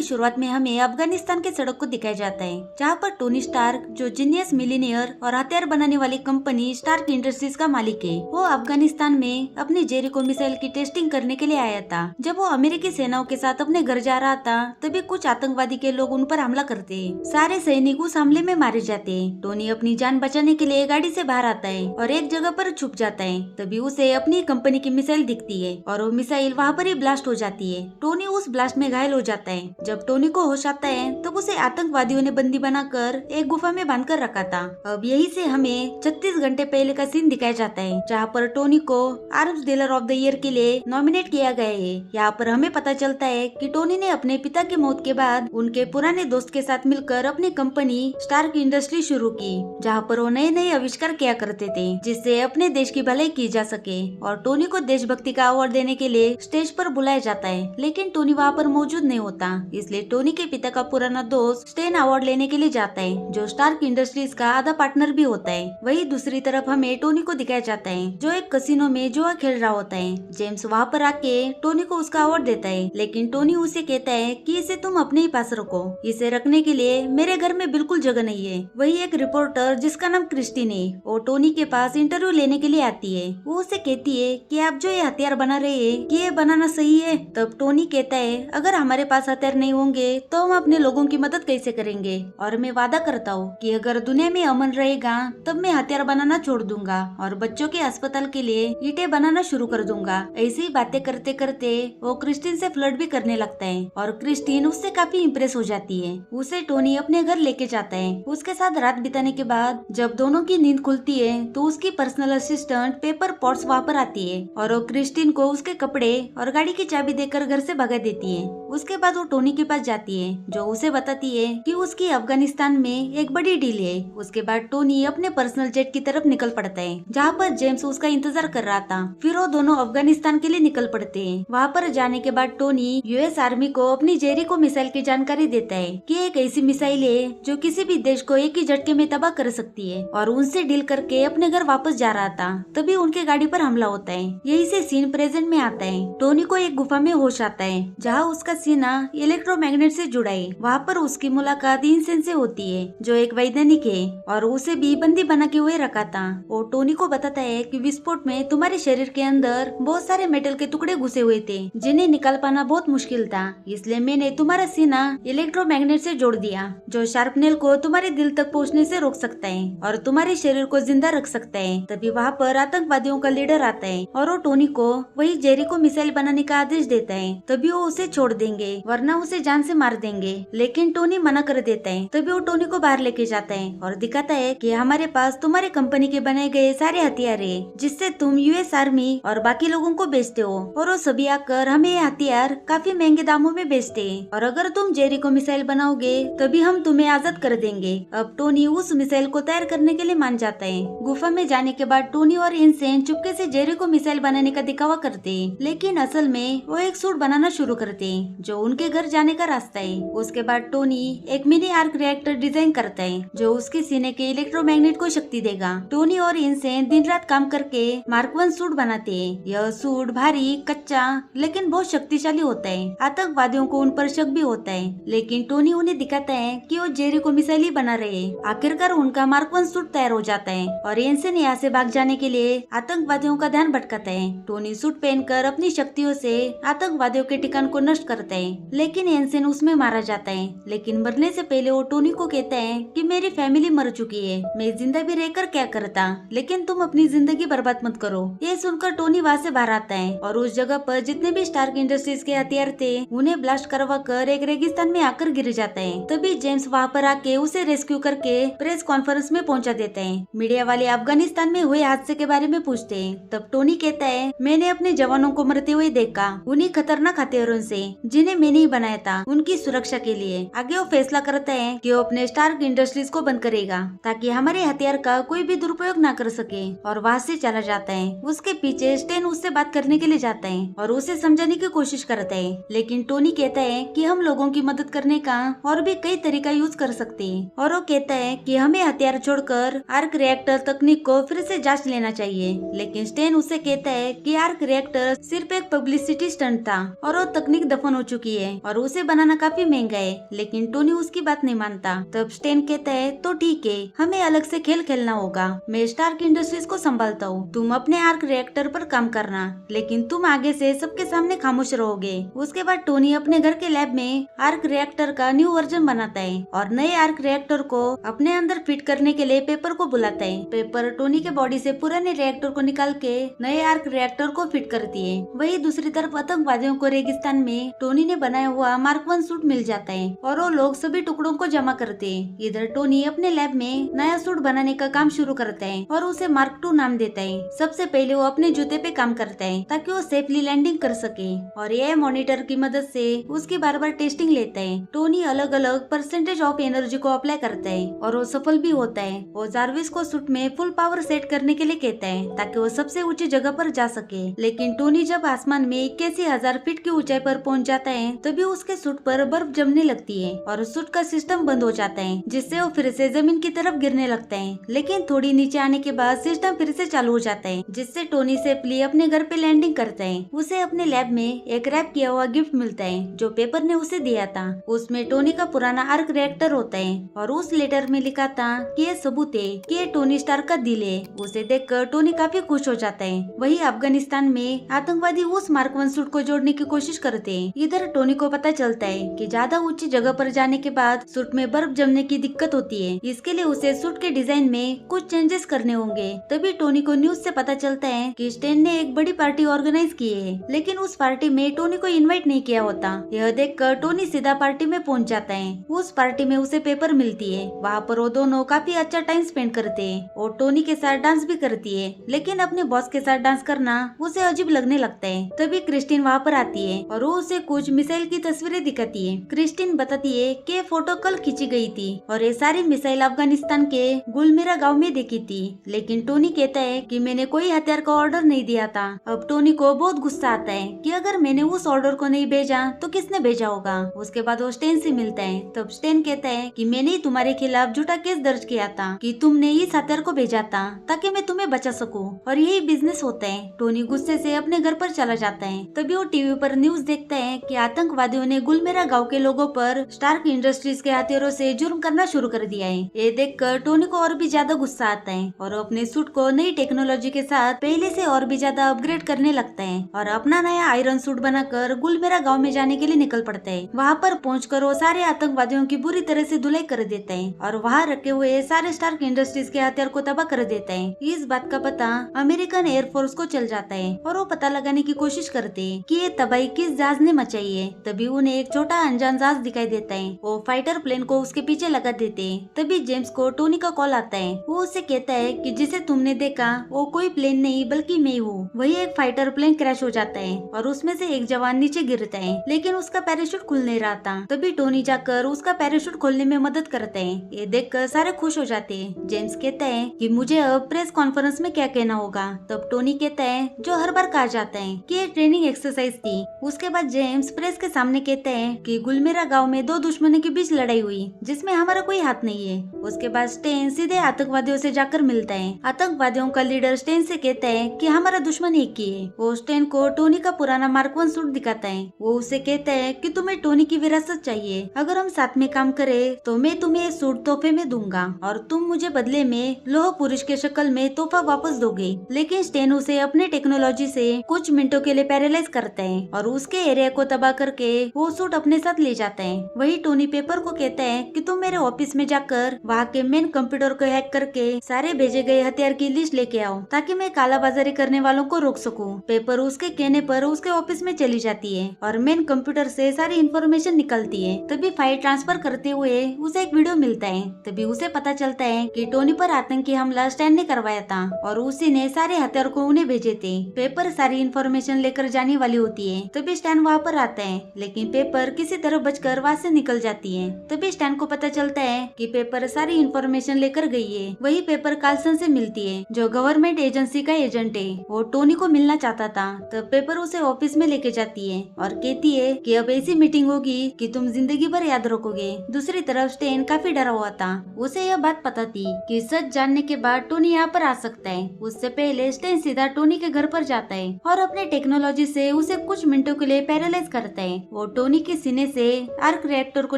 की शुरुआत में हमें अफगानिस्तान के सड़क को दिखाया जाता है, जहाँ पर टोनी स्टार्क, जो जीनियस मिलीनियर और हथियार बनाने वाली कंपनी स्टार्क इंडस्ट्रीज का मालिक है, वो अफगानिस्तान में अपनी जेरिको मिसाइल की टेस्टिंग करने के लिए आया था। जब वो अमेरिकी सेनाओं के साथ अपने घर जा रहा था, तभी कुछ आतंकवादी के लोग उन पर हमला करते हैं। सारे सैनिक उस हमले में मारे जाते हैं। टोनी अपनी जान बचाने के लिए गाड़ी से बाहर आता है और एक जगह पर छुप जाता है। तभी उसे अपनी कंपनी की मिसाइल दिखती है और वो मिसाइल वहाँ पर ही ब्लास्ट हो जाती है। टोनी उस ब्लास्ट में घायल हो जाता है। जब टोनी को होश आता है तब उसे आतंकवादियों ने बंदी बनाकर एक गुफा में बांधकर रखा था। अब यही से हमें 36 घंटे पहले का सीन दिखाया जाता है, जहाँ पर टोनी को arms dealer of the year के लिए नॉमिनेट किया गया है। यहाँ पर हमें पता चलता है कि टोनी ने अपने पिता की मौत के बाद उनके पुराने दोस्त के साथ मिलकर अपनी कंपनी स्टार्क इंडस्ट्री शुरू की, जहाँ पर वो नए नए आविष्कार किया करते थे जिससे अपने देश की भलाई की जा सके। और टोनी को देशभक्ति का अवार्ड देने के लिए स्टेज पर बुलाया जाता है, लेकिन टोनी वहाँ पर मौजूद नहीं होता। इसलिए टोनी के पिता का पुराना दोस्त स्टेन अवार्ड लेने के लिए जाता है, जो स्टार्क इंडस्ट्रीज का आधा पार्टनर भी होता है। वही दूसरी तरफ हमें टोनी को दिखाया जाता है, जो एक कसिनो में जुआ खेल रहा होता है। जेम्स वहाँ पर आके टोनी को उसका अवार्ड देता है, लेकिन टोनी उसे कहता है कि इसे तुम अपने ही पास रखो, इसे रखने के लिए मेरे घर में बिल्कुल जगह नहीं है। वही एक रिपोर्टर जिसका नाम क्रिस्टीन है, वो टोनी के पास इंटरव्यू लेने के लिए आती है। वो उसे कहती है कि आप जो ये हथियार बना रहे हैं, कि ये बनाना सही है? तब टोनी कहता है, अगर हमारे पास हथियार नहीं होंगे तो हम अपने लोगों की मदद कैसे करेंगे? और मैं वादा करता हूँ कि अगर दुनिया में अमन रहेगा तब मैं हथियार बनाना छोड़ दूंगा और बच्चों के अस्पताल के लिए ईंटें बनाना शुरू कर दूंगा। ऐसी बातें करते करते वो क्रिस्टीन से फ्लर्ट भी करने लगता है और क्रिस्टीन उससे काफी इम्प्रेस हो जाती है। उसे टोनी अपने घर लेके जाता है। उसके साथ रात बिताने के बाद जब दोनों की नींद खुलती है तो उसकी पर्सनल असिस्टेंट पेपर पॉट्स वहाँ पर आती है और वो क्रिस्टीन को उसके कपड़े और गाड़ी की चाबी देकर घर से भगा देती है। उसके बाद वो टोनी के पास जाती है, जो उसे बताती है कि उसकी अफगानिस्तान में एक बड़ी डील है। उसके बाद टोनी अपने पर्सनल जेट की तरफ निकल पड़ता है, जहाँ पर जेम्स उसका इंतजार कर रहा था। फिर वो दोनों अफगानिस्तान के लिए निकल पड़ते हैं। वहाँ पर जाने के बाद टोनी यूएस आर्मी को अपनी जेरिको मिसाइल की जानकारी देता है कि एक ऐसी मिसाइल है जो किसी भी देश को एक ही झटके में तबाह कर सकती है, और उनसे डील करके अपने घर वापस जा रहा था। तभी उनके गाड़ी पर हमला होता है। यही से सीन प्रेजेंट में आता है। टोनी को एक गुफा में होश आता है, जहाँ उसका सीना इलेक्ट्रोमैग्नेट से जुड़ा है। वहाँ पर उसकी मुलाकात इंसेन से होती है, जो एक वैज्ञानिक है और उसे भी बंदी बना के हुए रखा था। वो टोनी को बताता है कि विस्फोट में तुम्हारे शरीर के अंदर बहुत सारे मेटल के टुकड़े घुसे हुए थे, जिन्हें निकाल पाना बहुत मुश्किल था। इसलिए मैंने तुम्हारा सीना इलेक्ट्रोमैग्नेट से जोड़ दिया, जो शार्पनेल को तुम्हारे दिल तक पहुँचने से रोक सकता है और तुम्हारे शरीर को जिंदा रख सकता है। तभी वहाँ पर आतंकवादियों का लीडर आता है और वो टोनी को वही जेरिको मिसाइल बनाने का आदेश देता है। तभी वो उसे छोड़ देंगे, वरना उसे जान से मार देंगे। लेकिन टोनी मना कर देता है। तभी वो टोनी को बाहर लेके जाता है और दिखाता है कि हमारे पास तुम्हारे कंपनी के बनाए गए सारे हथियार है, जिससे तुम यूएस आर्मी और बाकी लोगों को बेचते हो, और वो सभी आकर हमें ये हथियार काफी महंगे दामों में बेचते हैं, और अगर तुम जेरिको मिसाइल बनाओगे तभी हम तुम्हें आजाद कर देंगे। अब टोनी उस मिसाइल को तैयार करने के लिए मान जाता है। गुफा में जाने के बाद टोनी और इंसेन चुपके से जेरिको मिसाइल बनाने का दिखावा करते हैं, लेकिन असल में वो एक सूट बनाना शुरू करते हैं, जो उनके घर जाने का रास्ता है। उसके बाद टोनी एक मिनी आर्क रिएक्टर डिजाइन करता है, जो उसके सीने के इलेक्ट्रोमैग्नेट को शक्ति देगा। टोनी और इंसेन दिन रात काम करके मार्क 1 सूट बनाते हैं। यह सूट भारी, कच्चा, लेकिन बहुत शक्तिशाली होता है। आतंकवादियों को उन पर शक भी होता है, लेकिन टोनी उन्हें दिखाता है कि वो जेरिको मिसाइल ही बना रहे हैं। आखिरकार उनका मार्क 1 सूट तैयार हो जाता है और इंसेन यहाँ से भाग जाने के लिए आतंकवादियों का ध्यान भटकाता है। टोनी सूट पहनकर अपनी शक्तियों से आतंकवादियों के ठिकान को नष्ट करता है, लेकिन इंसेन उसमें मारा जाता है। लेकिन मरने से पहले वो टोनी को कहता है कि मेरी फैमिली मर चुकी है, मैं जिंदा भी रहकर क्या करता, लेकिन तुम अपनी जिंदगी बर्बाद मत करो। ये सुनकर टोनी वहाँ से बाहर आता है और उस जगह पर जितने भी स्टार्क इंडस्ट्रीज के हथियार थे उन्हें ब्लास्ट करवा कर एक रेगिस्तान में आकर गिर जाता है। तभी जेम्स वहाँ पर आके उसे रेस्क्यू करके प्रेस कॉन्फ्रेंस में पहुंचा देता है। मीडिया वाले अफगानिस्तान में हुए हादसे के बारे में पूछते हैं। तब टोनी कहता है, मैंने अपने जवानों को मरते हुए देखा, उन्हीं खतरनाक हथियारों से जिन्हें मैंने ही बनाया था, उनकी सुरक्षा के लिए। आगे वो फैसला करता है कि वो अपने स्टार्क इंडस्ट्रीज को बंद करेगा, ताकि हमारे हथियार का कोई भी दुरुपयोग न कर सके, और वहाँ से चला जाता है। उसके पीछे स्टेन उससे बात करने के लिए जाता है और उसे समझाने की कोशिश करता है, लेकिन टोनी कहता है कि हम लोगों की मदद करने का और भी कई तरीका यूज कर सकते हैं, और वो कहता है कि हमें हथियार छोड़कर आर्क रिएक्टर तकनीक को फिर से जांच लेना चाहिए। लेकिन स्टेन उसे कहता है कि आर्क रिएक्टर सिर्फ एक पब्लिसिटी स्टंट था और वो तकनीक दफन हो चुकी है, और उसे बनाना काफी महंगा है, लेकिन टोनी उसकी बात नहीं मानता। तब स्टेन कहता है तो ठीक है, हमें अलग से खेल खेलना होगा, मैं स्टार्क इंडस्ट्रीज को संभालता हूँ, तुम अपने आर्क रिएक्टर पर काम करना, लेकिन तुम आगे से सबके सामने खामोश रहोगे। उसके बाद टोनी अपने घर के लैब में आर्क रिएक्टर का न्यू वर्जन बनाता है और नए आर्क रिएक्टर को अपने अंदर फिट करने के लिए पेपर को बुलाता है। पेपर टोनी के बॉडी से पुराने रिएक्टर को निकाल के नए आर्क रिएक्टर को फिट करती है। वही दूसरी तरफ आतंकवादियों को रेगिस्तान में टोनी ने बनाया हुआ मार्क 1 सूट मिल जाता है और वो लोग सभी टुकड़ों को जमा करते हैं। इधर टोनी अपने लैब में नया सूट बनाने का काम शुरू करता है और उसे मार्क 2 नाम देता है। सबसे पहले वो अपने जूते पे काम करता है ताकि वो सेफली लैंडिंग कर सके और ये मॉनिटर की मदद से उसकी बार बार टेस्टिंग लेता है। टोनी अलग अलग परसेंटेज ऑफ एनर्जी को अप्लाई करता है और वो सफल भी होता है। वो जार्विस को सूट में फुल पावर सेट करने के लिए कहता है ताकि वो सबसे ऊंची जगह पर जा सके। लेकिन टोनी जब आसमान में 81,000 फीट की ऊंचाई पर पहुंच जाता है तभी उसके सूट पर बर्फ जमने लगती है और सूट का सिस्टम बंद हो जाता है, जिससे वो फिर से जमीन की तरफ गिरने लगता है। लेकिन थोड़ी नीचे आने के बाद सिस्टम फिर से चालू हो जाता है, जिससे टोनी सेफली अपने घर पे लैंडिंग करता है। उसे अपने लैब में एक रैप किया हुआ गिफ्ट मिलता है जो पेपर ने उसे दिया था। उसमें टोनी का पुराना आर्क रिएक्टर होता है और उस लेटर में लिखा था कि ये सबूत है कि ये टोनी स्टार्क का दिल है। उसे देखकर टोनी काफी खुश हो जाता है। वही अफगानिस्तान में आतंकवादी उस मार्क 1 सूट को जोड़ने की कोशिश करते हैं। इधर टोनी को पता चलता है कि ज्यादा ऊंची जगह पर जाने के बाद सूट में बर्फ जमने की दिक्कत होती है, इसके लिए उसे सूट के डिजाइन में कुछ चेंजेस करने होंगे। तभी टोनी को न्यूज से पता चलता है कि स्टेन ने एक बड़ी पार्टी ऑर्गेनाइज की है, लेकिन उस पार्टी में टोनी को इनवाइट नहीं किया होता। यह देखकर टोनी सीधा पार्टी में पहुंच जाता है। उस पार्टी में उसे पेपर मिलती है। वहाँ पर वो दोनों काफी अच्छा टाइम स्पेंड करते हैं और टोनी के साथ डांस भी करती है, लेकिन अपने बॉस के साथ डांस करना उसे अजीब लगने लगता है। तभी क्रिस्टीन वहाँ पर आती है और वो उसे कुछ मिसाइल की तस्वीरें दिखाती है। क्रिस्टीन बताती है कि ये फोटो कल खींची गई थी और ये सारी मिसाइल अफगानिस्तान के गुलमिरा गांव में देखी थी, लेकिन टोनी कहता है कि मैंने कोई हथियार का ऑर्डर नहीं दिया था। अब टोनी को बहुत गुस्सा आता है कि अगर मैंने उस ऑर्डर को नहीं भेजा तो किसने भेजा होगा। उसके बाद वो स्टेन से मिलता है। तब स्टेन कहता है कि मैंने ही तुम्हारे खिलाफ झूठा केस दर्ज किया था कि तुमने इस हथियार को भेजा था ताकि मैं तुम्हें बचा सकूं, और यही बिजनेस होता है। टोनी गुस्से से अपने घर पर चला जाता है। तभी वो टीवी पर न्यूज देखता है कि आतंकवादियों ने गुलमेरा गांव के लोगों पर स्टार्क इंडस्ट्रीज के हथियारों से जुर्म करना शुरू कर दिया है। ये देखकर टोनी को और भी ज्यादा गुस्सा आता है और अपने सूट को नई टेक्नोलॉजी के साथ पहले से और भी ज्यादा अपग्रेड करने लगता है और अपना नया आयरन सूट बनाकर गुलमेरा गांव में जाने के लिए निकल पड़ता है। वहाँ पर पहुंचकर वो सारे आतंकवादियों की बुरी तरह से धुलाई कर देता है और वहाँ रखे हुए सारे स्टार्क इंडस्ट्रीज के हथियार को तबाह कर देता है। इस बात का पता अमेरिकन एयरफोर्स को चल जाता है और वो पता लगाने की कोशिश करते हैं कि ये तबाही किस जहाज ने मचाई है। तभी उन्हें एक छोटा अनजान जहाज दिखाई देता है। वो फाइटर प्लेन को उसके पीछे लगा देते हैं। तभी जेम्स को टोनी का कॉल आता है। वो उसे कहता है कि जिसे तुमने देखा वो कोई प्लेन नहीं बल्कि मैं हूँ। वही एक फाइटर प्लेन क्रैश हो जाता है और उसमें से एक जवान नीचे गिरता है, लेकिन उसका पैराशूट खुल नहीं रहा था। तभी टोनी जाकर उसका पैराशूट खोलने में मदद करता है। ये देखकर सारे खुश हो जाते हैं। जेम्स कहता है कि मुझे अब प्रेस कॉन्फ्रेंस में क्या कहना होगा। तब टोनी कहता है जो हर बार कहा जाता है कि ये ट्रेनिंग एक्सरसाइज थी। उसके बाद जेम्स प्रेस के सामने कहता है कि गुलमेरा गांव में दो दुश्मनों के बीच लड़ाई हुई जिसमें हमारा कोई हाथ नहीं है। उसके बाद स्टेन सीधे आतंकवादियों से जाकर मिलता है। आतंकवादियों का लीडर स्टेन से कहता है कि हमारा दुश्मन एक ही है। वो स्टेन को टोनी का पुराना मार्क 1 सूट दिखाता है। वो उसे कहता है कि तुम्हें टोनी की विरासत चाहिए, अगर हम साथ में काम करें तो मैं तुम्हें ये सूट तोहफे में दूंगा और तुम मुझे बदले में लोह पुरुष के शक्ल में तोहफा वापस दोगे। लेकिन स्टेन उसे अपने टेक्नोलॉजी से कुछ मिनटों के लिए पैरालाइज करता है और उसके एरिया को तबाह करके वो सूट अपने साथ ले जाता है। वही टोनी पेपर को कहता है कि तुम मेरे ऑफिस में जाकर वहाँ के मेन कंप्यूटर को हैक करके सारे भेजे गए हथियार की लिस्ट लेके आओ ताकि मैं कालाबाजारी करने वालों को रोक सकूं। पेपर उसके कहने पर उसके ऑफिस में चली जाती है और मेन कंप्यूटर से सारी इन्फॉर्मेशन निकलती है। तभी फाइल ट्रांसफर करते हुए उसे एक वीडियो मिलता है। तभी उसे पता चलता है कि टोनी पर आतंकी हमला स्टैन ने करवाया था और उसी ने सारे हथियार को उन्हें भेजे थे। पेपर सारी इन्फॉर्मेशन लेकर जाने वाली होती है। तभी स्टैन वहाँ पर आता है, लेकिन पेपर किसी तरह बचकर वहाँ से निकल जाती है। तभी स्टैन को पता चलता है कि पेपर सारी इन्फॉर्मेशन लेकर गई है। वही पेपर कार्लसन से मिलती है जो गवर्नमेंट एजेंसी का एजेंट है। वो टोनी को मिलना चाहता था। तब पेपर उसे ऑफिस में लेके जाती है और कहती है कि अब ऐसी मीटिंग होगी कि तुम जिंदगी भर याद रखोगे। दूसरी तरफ स्टेन काफी डरा हुआ था। उसे यह बात पता थी कि सच जानने के बाद टोनी यहाँ पर आ सकता है। उससे पहले स्टेन सीधा टोनी के घर पर जाता है और अपने टेक्नोलॉजी से उसे कुछ मिनटों के लिए पैरालाइज करता है। वो टोनी के सीने से आर्क रिएक्टर को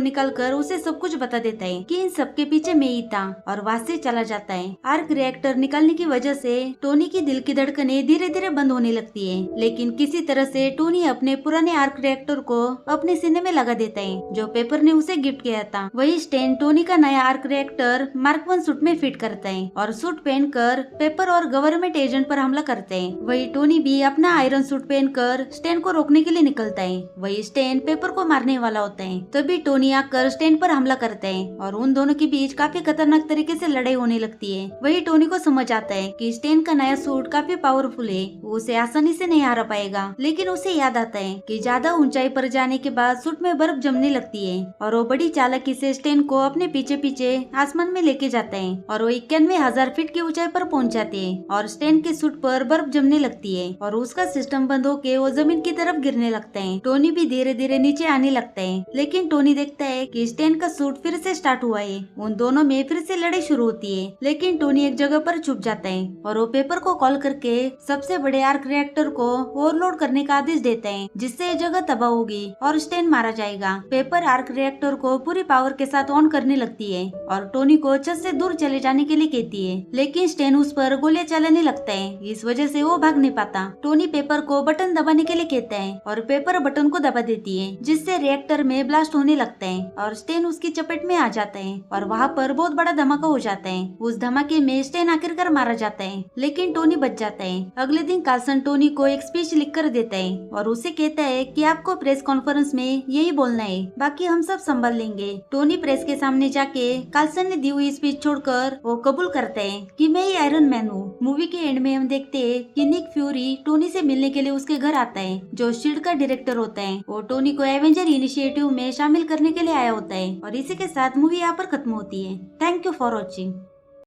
निकालकर उसे सब कुछ बता देता है कि इन सब के पीछे मैं ही था, और वहाँ से चला जाता है। आर्क रिएक्टर निकालने की वजह से टोनी की दिल की धड़कनें धीरे धीरे बंद होने लगती है, लेकिन किसी तरह से टोनी अपने पुराने आर्क रिएक्टर को अपने सीने में लगा देता है जो पेपर ने उसे गिफ्ट किया था। वही स्टेन टोनी का नया आर्क रिएक्टर मार्क 1 सूट में फिट करता है और सूट पहनकर पेपर और गवर्नमेंट एजेंट पर हमला करते हैं। वही टोनी भी अपना आयरन सूट पहनकर स्टेन को रोकने के लिए निकलता है। वही स्टेन पेपर को मारने वाला होता है, तभी टोनी आकर स्टेन पर हमला करता है और उन दोनों के बीच काफी खतरनाक तरीके से लड़ाई होने लगती है। वही टोनी को समझ आता है कि स्टेन का नया सूट काफी पावरफुल है, वो उसे आसानी से नहीं हरा पाएगा। लेकिन उसे याद आता है कि ज्यादा ऊंचाई पर जाने के बाद सूट में बर्फ जमने लगती है और वो बड़ी चालाकी से स्टेन को अपने पीछे पीछे आसमान में लेके जाता है और वो 91,000 फीट की ऊंचाई पर पहुंच जाते हैं और स्टेन के सूट पर बर्फ जमने लगती है और उसका सिस्टम बंद होके वो जमीन की तरफ गिरने लगता है। टोनी भी धीरे धीरे नीचे आने लगता है, लेकिन टोनी देखता है कि स्टेन का सूट फिर से स्टार्ट हुआ है। उन दोनों में फिर से लड़ाई शुरू होती है, लेकिन टोनी एक जगह पर छुप जाता है और वो पेपर को कॉल करके सबसे बड़े आर्क रिएक्टर को ओवरलोड करने का आदेश देता है, जिससे ये जगह तबाह होगी और स्टेन मारा जाएगा। पेपर आर्क रिएक्टर को पूरी पावर के साथ ऑन करने लगती है और टोनी को छत से दूर चले जाने के लिए कहती है, लेकिन स्टेन उस पर गोलियां चलाने लगता है। इस वजह से वो भाग नहीं पाता। टोनी पेपर को बटन दबाने के लिए कहता है और पेपर बटन को दबा देती है, जिससे रिएक्टर में ब्लास्ट होने लगता है और स्टेन उसकी चपेट में आ जाता है और वहाँ पर बहुत बड़ा धमाका हो जाता है। उस धमाके में स्टेन आखिरकार मारा जाता है, लेकिन टोनी बच जाता है। अगले दिन कार्सन टोनी को एक स्पीच लिख कर देता है और उसे कहता है कि आपको प्रेस कॉन्फ्रेंस में यही बोलना है, बाकी हम सब संभाल लेंगे। टोनी प्रेस के सामने जाके कार्सन ने दी हुई स्पीच छोड़कर वो कबूल करता है कि मैं ही आयरन मैन हूँ। मूवी के एंड में हम देखते हैं कि निक फ्यूरी टोनी से मिलने के लिए उसके घर आता है, जो शील्ड का डायरेक्टर होता है। वो टोनी को एवेंजर इनिशिएटिव में शामिल करने के लिए आया होता है और इसी के साथ मूवी यहाँ पर खत्म होती है। Thank you for watching.